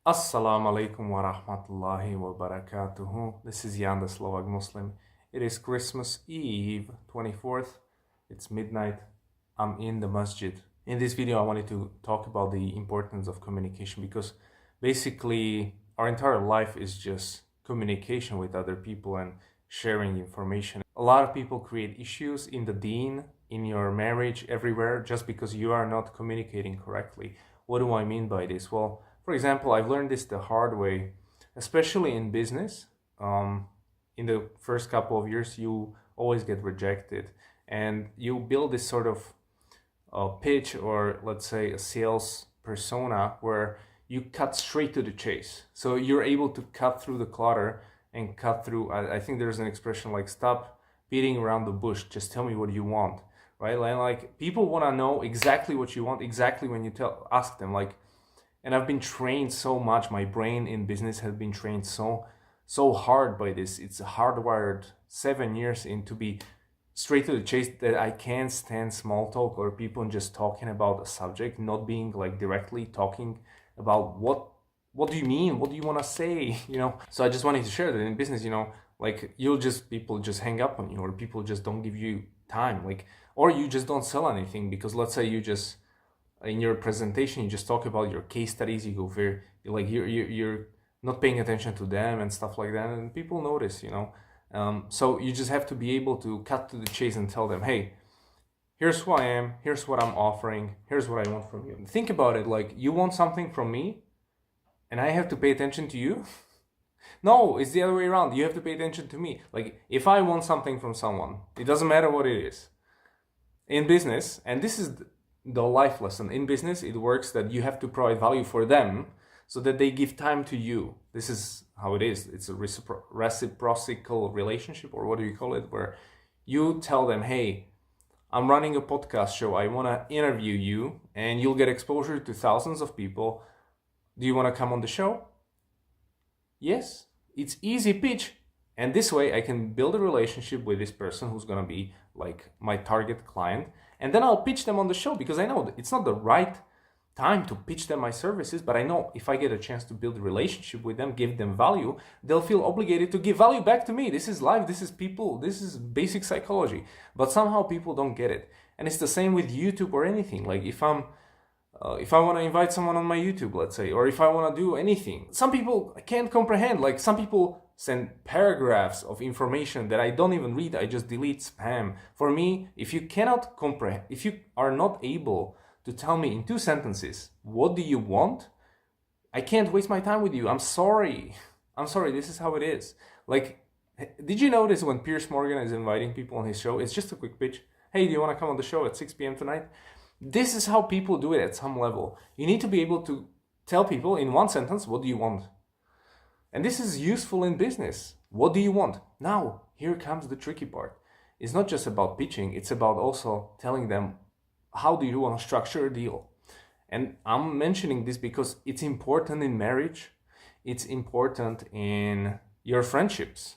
Assalamu alaikum wa rahmatullahi wa barakatuhu. This is Jan the Slovak Muslim. It is Christmas Eve, 24th. It's midnight. I'm in the masjid. In this video, I wanted to talk about the importance of communication because basically our entire life is just communication with other people and sharing information. A lot of people create issues in the deen, in your marriage, everywhere, just because you are not communicating correctly. What do I mean by this? Well, for example, I've learned this the hard way, especially in business. In the first couple of years, you always get rejected, and you build this sort of pitch, or let's say a sales persona, where you cut straight to the chase. So you're able to cut through the clutter and cut through. I think there's an expression like "stop beating around the bush. Just tell me what you want." Right? Like people want to know exactly what you want, exactly when you ask them. And I've been trained so much. My brain in business has been trained so hard by this. It's hardwired 7 years in to be straight to the chase, that I can't stand small talk or people just talking about a subject, not being like directly talking about what do you mean, what do you want to say, So I just wanted to share that in business, like people just hang up on you, or people just don't give you time, or you just don't sell anything because let's say you just in your presentation you just talk about your case studies, you go very like you're not paying attention to them and stuff like that, and people notice, so you just have to be able to cut to the chase and tell them, hey, here's who I am, here's what I'm offering, here's what I want from you. Think about it, like you want something from me and I have to pay attention to you. No, it's the other way around. You have to pay attention to me. Like if I want something from someone, it doesn't matter what it is. In business, and this is the life lesson, in business it works that you have to provide value for them so that they give time to you. This is how it is. It's a reciprocal relationship, or what do you call it, where you tell them, hey, I'm running a podcast show, I want to interview you and you'll get exposure to thousands of people. Do you want to come on the show? Yes. It's easy pitch. And this way I can build a relationship with this person who's going to be like my target client. And then I'll pitch them on the show, because I know it's not the right time to pitch them my services, but I know if I get a chance to build a relationship with them, give them value, they'll feel obligated to give value back to me. This is life, this is people, this is basic psychology. But somehow people don't get it. And it's the same with YouTube or anything. Like if I want to invite someone on my YouTube, let's say, or if I want to do anything, some people can't comprehend. Like some people send paragraphs of information that I don't even read. I just delete spam. For me, if you cannot comprehend, if you are not able to tell me in 2 sentences, what do you want? I can't waste my time with you. I'm sorry. This is how it is. Like, did you notice when Piers Morgan is inviting people on his show, it's just a quick pitch. Hey, do you want to come on the show at 6 p.m. tonight? This is how people do it at some level. You need to be able to tell people in 1 sentence, what do you want? And this is useful in business. What do you want? Now, here comes the tricky part. It's not just about pitching, it's about also telling them, how do you want to structure a deal? And I'm mentioning this because it's important in marriage, it's important in your friendships,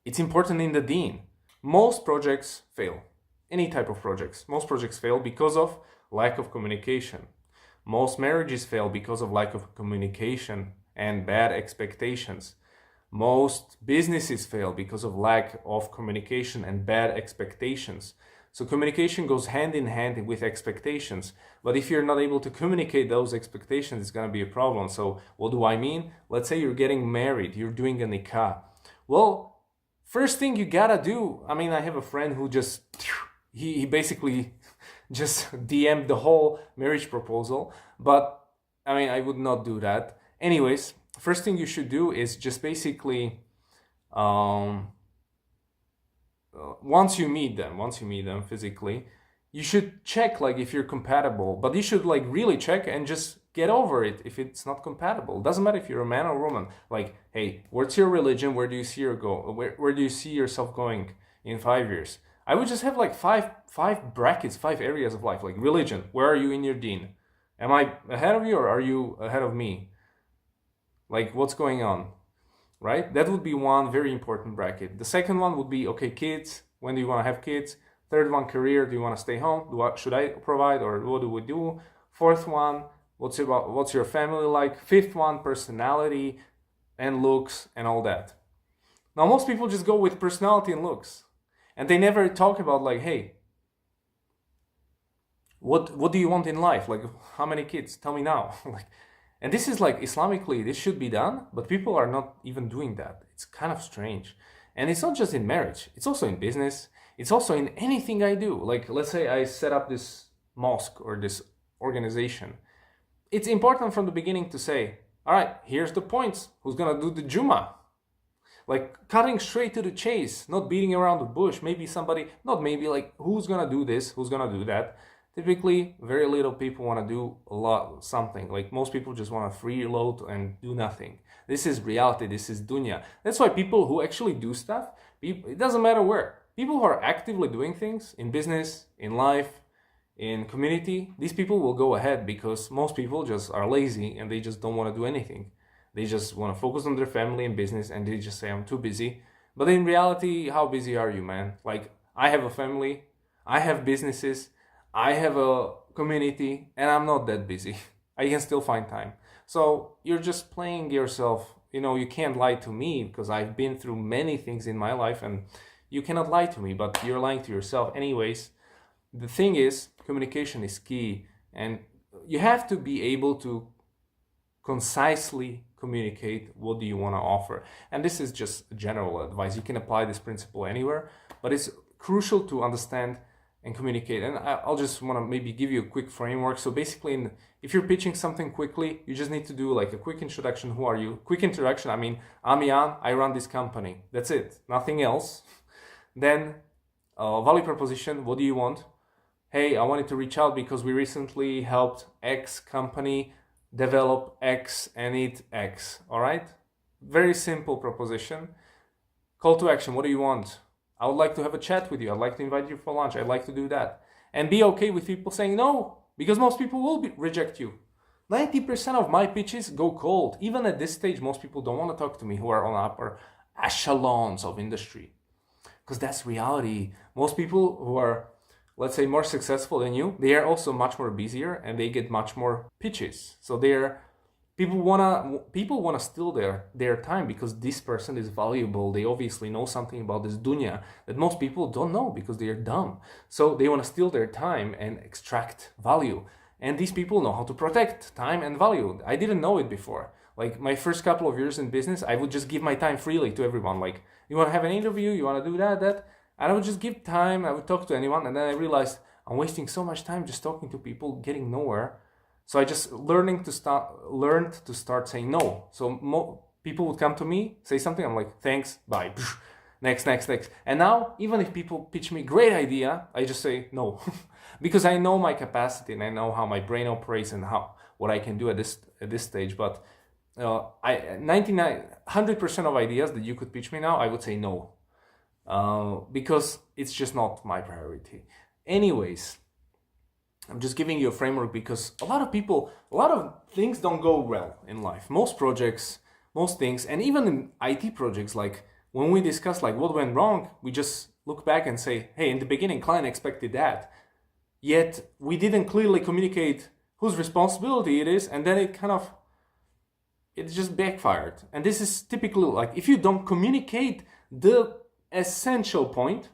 it's important in the deen. Most projects fail. Any type of projects. Most projects fail because of lack of communication. Most marriages fail because of lack of communication and bad expectations. Most businesses fail because of lack of communication and bad expectations. So communication goes hand in hand with expectations. But if you're not able to communicate those expectations, it's going to be a problem. So what do I mean? Let's say you're getting married, you're doing a nikah. Well, first thing you gotta do, I have a friend who just, he basically just DM'd the whole marriage proposal. But I would not do that. Anyways, first thing you should do is just basically, once you meet them physically, you should check like if you're compatible, but you should like really check and just get over it if it's not compatible. It doesn't matter if you're a man or woman. Like, hey, what's your religion? Where do you see where do you see yourself going in 5 years? I would just have like five brackets, 5 areas of life, like religion. Where are you in your deen? Am I ahead of you or are you ahead of me? Like, what's going on? Right? That would be one very important bracket. The second one would be, okay, kids. When do you want to have kids? Third one, career. Do you want to stay home? Should I provide, or what do we do? Fourth one, what's your family like? Fifth one, personality and looks and all that. Now most people just go with personality and looks, and they never talk about like, hey, what do you want in life? Like, how many kids? Tell me now. Like, and this is like Islamically, this should be done, but people are not even doing that. It's kind of strange. And it's not just in marriage, it's also in business, it's also in anything I do. Like, let's say I set up this mosque or this organization. It's important from the beginning to say, all right, here's the points. Who's gonna do the Jummah? Like, cutting straight to the chase, not beating around the bush. Maybe somebody, not maybe, like, who's gonna do this? Who's gonna do that? Typically, very little people want to do something. Like, most people just want to freeload and do nothing. This is reality. This is dunya. That's why people who actually do stuff, it doesn't matter where. People who are actively doing things in business, in life, in community, these people will go ahead, because most people just are lazy and they just don't want to do anything. They just want to focus on their family and business, and they just say, I'm too busy. But in reality, how busy are you, man? Like, I have a family, I have businesses, I have a community, and I'm not that busy. I can still find time. So you're just playing yourself. You can't lie to me, because I've been through many things in my life, and you cannot lie to me, but you're lying to yourself. Anyways, the thing is, communication is key, and you have to be able to concisely communicate what do you want to offer. And this is just general advice. You can apply this principle anywhere, but it's crucial to understand and communicate. And I'll just want to maybe give you a quick framework. So basically, if you're pitching something quickly, you just need to do like a quick introduction. Who are you? Quick introduction. I mean, I'm Jan, I run this company. That's it, nothing else. Then value proposition. What do you want? Hey, I wanted to reach out because we recently helped X company develop X and eat X. All right, very simple proposition. Call to action. What do you want? I would like to have a chat with you. I'd like to invite you for lunch. I'd like to do that. And be okay with people saying no, because most people will reject you. 90% of my pitches go cold. Even at this stage, most people don't want to talk to me who are on upper echelons of industry, because that's reality. Most people who are, let's say, more successful than you, they are also much more busier, and they get much more pitches. So people wanna steal their time, because this person is valuable. They obviously know something about this dunya that most people don't know, because they are dumb. So they want to steal their time and extract value. And these people know how to protect time and value. I didn't know it before. Like, my first couple of years in business, I would just give my time freely to everyone. Like, you want to have an interview, you want to do that. And I would just give time. I would talk to anyone. And then I realized I'm wasting so much time just talking to people, getting nowhere. So I just learned to start saying no. So people would come to me, say something, I'm like, thanks, bye, next. And now, even if people pitch me great idea, I just say no, because I know my capacity and I know how my brain operates and what I can do at this stage. But 100% of ideas that you could pitch me now, I would say no, because it's just not my priority. Anyways, I'm just giving you a framework, because a lot of things don't go well in life. Most projects, most things, and even in IT projects, like when we discuss like what went wrong, we just look back and say, hey, in the beginning, client expected that. Yet we didn't clearly communicate whose responsibility it is, and then it just backfired. And this is typically like, if you don't communicate the essential point,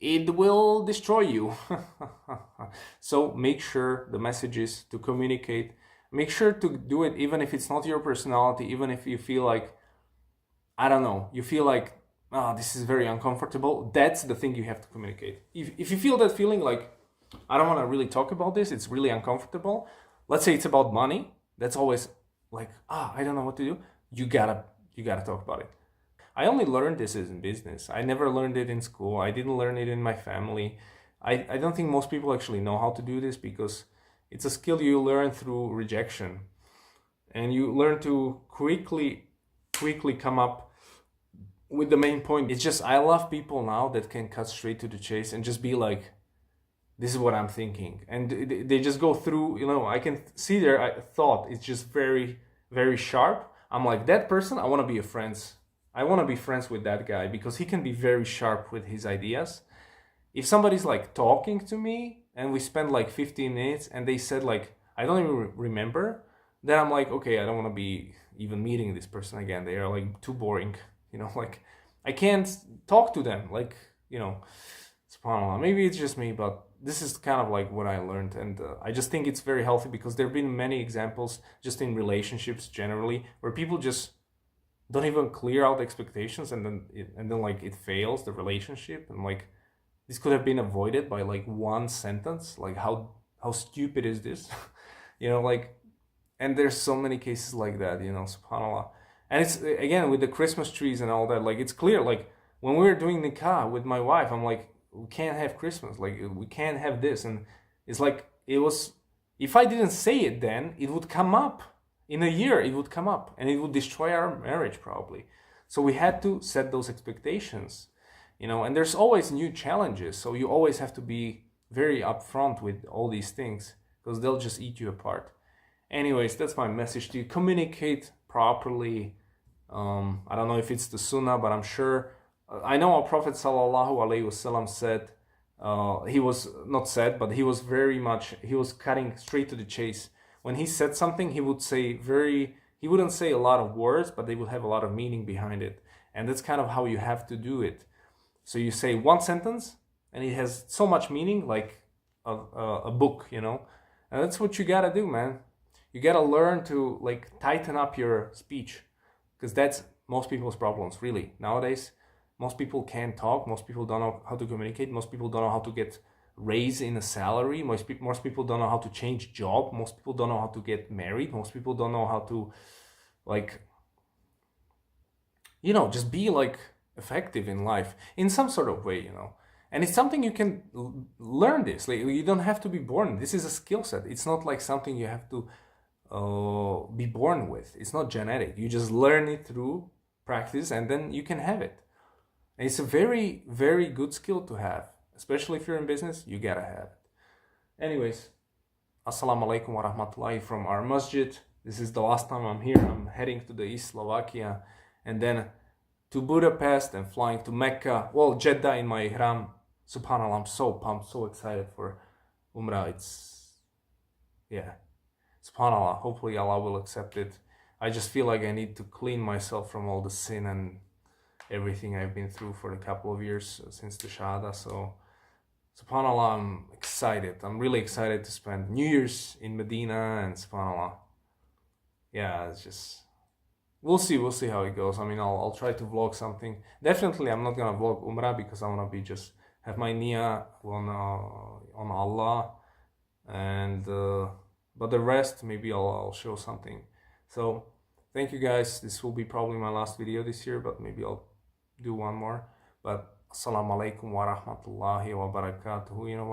it will destroy you. So make sure the message is to communicate. Make sure to do it even if it's not your personality, even if you feel like, I don't know, you feel like, this is very uncomfortable. That's the thing you have to communicate. If you feel that feeling like, I don't want to really talk about this, it's really uncomfortable. Let's say it's about money. That's always like, I don't know what to do. You gotta talk about it. I only learned this in business. I never learned it in school. I didn't learn it in my family. I don't think most people actually know how to do this, because it's a skill you learn through rejection. And you learn to quickly come up with the main point. It's just, I love people now that can cut straight to the chase and just be like, this is what I'm thinking. And they just go through, I can see their thought. It's just very, very sharp. I'm like, that person, I want to be friends. I want to be friends with that guy, because he can be very sharp with his ideas. If somebody's like talking to me and we spend like 15 minutes and they said like, I don't even remember, then I'm like, okay, I don't want to be even meeting this person again. They are like too boring, like I can't talk to them, like, subhanAllah. Maybe it's just me, but this is kind of like what I learned, and I just think it's very healthy, because there have been many examples just in relationships generally where people just don't even clear out expectations, and then like it fails the relationship, and like this could have been avoided by like one sentence. Like how stupid is this? Like, and there's so many cases like that, subhanAllah. And it's, again, with the Christmas trees and all that, like it's clear, like when we were doing nikah with my wife, I'm like, we can't have Christmas, like we can't have this. And it's like, it was, if I didn't say it then, it would come up in a year, it would come up and it would destroy our marriage probably. So we had to set those expectations, and there's always new challenges, so you always have to be very upfront with all these things, because they'll just eat you apart. Anyways, that's my message to you. Communicate properly. I don't know if it's the sunnah, but I'm sure, I know our Prophet sallallahu alaihi wasallam said, he was not said, but he was he was cutting straight to the chase. When he said something, he would say he wouldn't say a lot of words, but they would have a lot of meaning behind it. And that's kind of how you have to do it. So you say one sentence and it has so much meaning, like a book, and that's what you gotta do, man. You gotta learn to like tighten up your speech, because that's most people's problems, really. Nowadays, most people can't talk. Most people don't know how to communicate. Most people don't know how to get raise in a salary. Most people don't know how to change job. Most people don't know how to get married. Most people don't know how to, like, just be like effective in life in some sort of way, And it's something you can learn this. Like, you don't have to be born. This is a skill set. It's not like something you have to be born with. It's not genetic. You just learn it through practice, and then you can have it. And it's a very, very good skill to have, especially if you're in business. You gotta have it. Anyways, assalamu alaikum wa rahmatullahi from our masjid. This is the last time I'm here. I'm heading to the East Slovakia, and then to Budapest, and flying to Mecca. Well, Jeddah in my ihram. Subhanallah, I'm so pumped, so excited for Umrah. Subhanallah, hopefully Allah will accept it. I just feel like I need to clean myself from all the sin and everything I've been through for a couple of years since the Shahada. So, subhanallah, I'm excited. I'm really excited to spend New Year's in Medina, and subhanallah. Yeah, it's just, we'll see how it goes. I mean, I'll try to vlog something. Definitely, I'm not gonna vlog Umrah, because I wanna have my niyyah on Allah, and but the rest, maybe I'll show something. So thank you guys. This will be probably my last video this year, but maybe I'll do one more. But assalamu alaikum wa rahmatullahi wa barakatuhu.